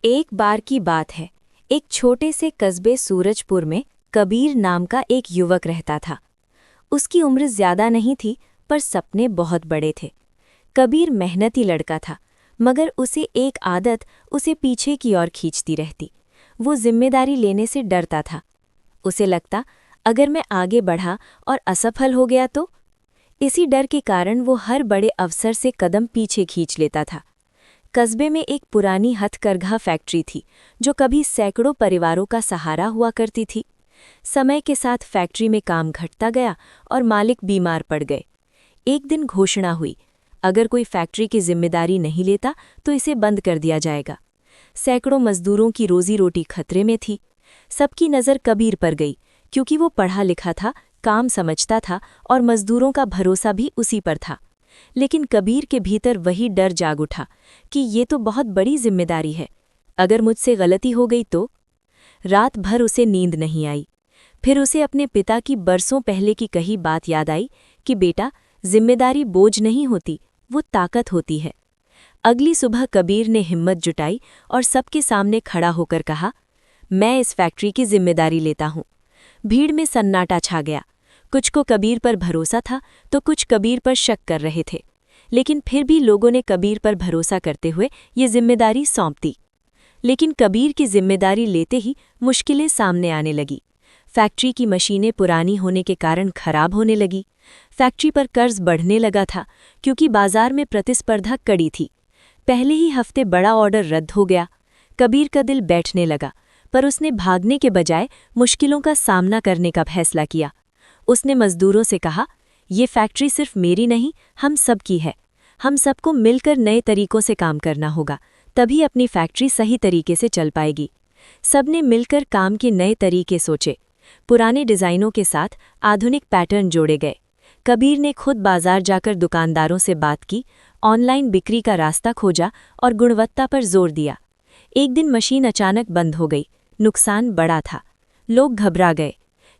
एक बार की बात है। एक छोटे से कस्बे सूरजपुर में कबीर नाम का एक युवक रहता था। उसकी उम्र ज्यादा नहीं थी, पर सपने बहुत बड़े थे। कबीर मेहनती लड़का था, मगर उसे एक आदत उसे पीछे की ओर खींचती रहती। वो जिम्मेदारी लेने से डरता था। उसे लगता, अगर मैं आगे बढ़ा और असफल हो गया तो। इसी डर के कारण वो हर बड़े अवसर से कदम पीछे खींच लेता था। कस्बे में एक पुरानी हथकरघा फैक्ट्री थी, जो कभी सैकड़ों परिवारों का सहारा हुआ करती थी। समय के साथ फैक्ट्री में काम घटता गया और मालिक बीमार पड़ गए। एक दिन घोषणा हुई, अगर कोई फैक्ट्री की जिम्मेदारी नहीं लेता तो इसे बंद कर दिया जाएगा। सैकड़ों मजदूरों की रोजी रोटी खतरे में थी। सबकी नज़र कबीर पर गई, क्योंकि वो पढ़ा लिखा था, काम समझता था और मजदूरों का भरोसा भी उसी पर था। लेकिन कबीर के भीतर वही डर जाग उठा कि ये तो बहुत बड़ी जिम्मेदारी है। अगर मुझसे गलती हो गई तो। रात भर उसे नींद नहीं आई। फिर उसे अपने पिता की बरसों पहले की कही बात याद आई कि बेटा, जिम्मेदारी बोझ नहीं होती, वो ताकत होती है। अगली सुबह कबीर ने हिम्मत जुटाई और सबके सामने खड़ा होकर कहा, मैं इस फैक्ट्री की जिम्मेदारी लेता हूँ। भीड़ में सन्नाटा छा गया। कुछ को कबीर पर भरोसा था तो कुछ कबीर पर शक कर रहे थे, लेकिन फिर भी लोगों ने कबीर पर भरोसा करते हुए ये जिम्मेदारी सौंप दी। लेकिन कबीर की जिम्मेदारी लेते ही मुश्किलें सामने आने लगी। फैक्ट्री की मशीनें पुरानी होने के कारण खराब होने लगी। फैक्ट्री पर कर्ज बढ़ने लगा था, क्योंकि बाजार में प्रतिस्पर्धा कड़ी थी। पहले ही हफ्ते बड़ा ऑर्डर रद्द हो गया। कबीर का दिल बैठने लगा, पर उसने भागने के बजाय मुश्किलों का सामना करने का फैसला किया। उसने मजदूरों से कहा, ये फैक्ट्री सिर्फ मेरी नहीं, हम सब की है। हम सबको मिलकर नए तरीकों से काम करना होगा, तभी अपनी फैक्ट्री सही तरीके से चल पाएगी। सबने मिलकर काम के नए तरीके सोचे। पुराने डिज़ाइनों के साथ आधुनिक पैटर्न जोड़े गए। कबीर ने खुद बाजार जाकर दुकानदारों से बात की, ऑनलाइन बिक्री का रास्ता खोजा और गुणवत्ता पर जोर दिया। एक दिन मशीन अचानक बंद हो गई। नुकसान बड़ा था। लोग घबरा गए।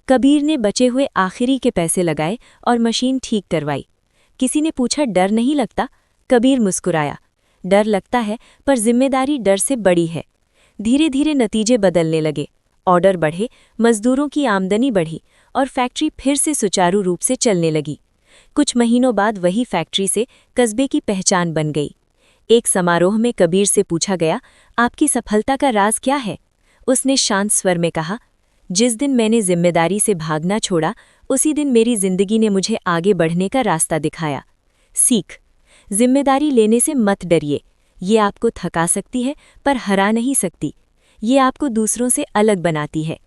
कबीर ने बचे हुए आखिरी के पैसे लगाए और मशीन ठीक करवाई। किसी ने पूछा, डर नहीं लगता? कबीर मुस्कुराया, डर लगता है, पर जिम्मेदारी डर से बड़ी है। धीरे धीरे नतीजे बदलने लगे। ऑर्डर बढ़े, मजदूरों की आमदनी बढ़ी और फैक्ट्री फिर से सुचारू रूप से चलने लगी। कुछ महीनों बाद वही फैक्ट्री से कस्बे की पहचान बन गई। एक समारोह में कबीर से पूछा गया, आपकी सफलता का राज क्या है? उसने शांत स्वर में कहा, जिस दिन मैंने जिम्मेदारी से भागना छोड़ा, उसी दिन मेरी जिंदगी ने मुझे आगे बढ़ने का रास्ता दिखाया। सीख, जिम्मेदारी लेने से मत डरिए। ये आपको थका सकती है, पर हरा नहीं सकती। ये आपको दूसरों से अलग बनाती है।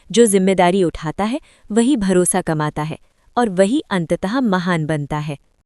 जो जिम्मेदारी उठाता है, वही भरोसा कमाता है और वही अंततः महान बनता है।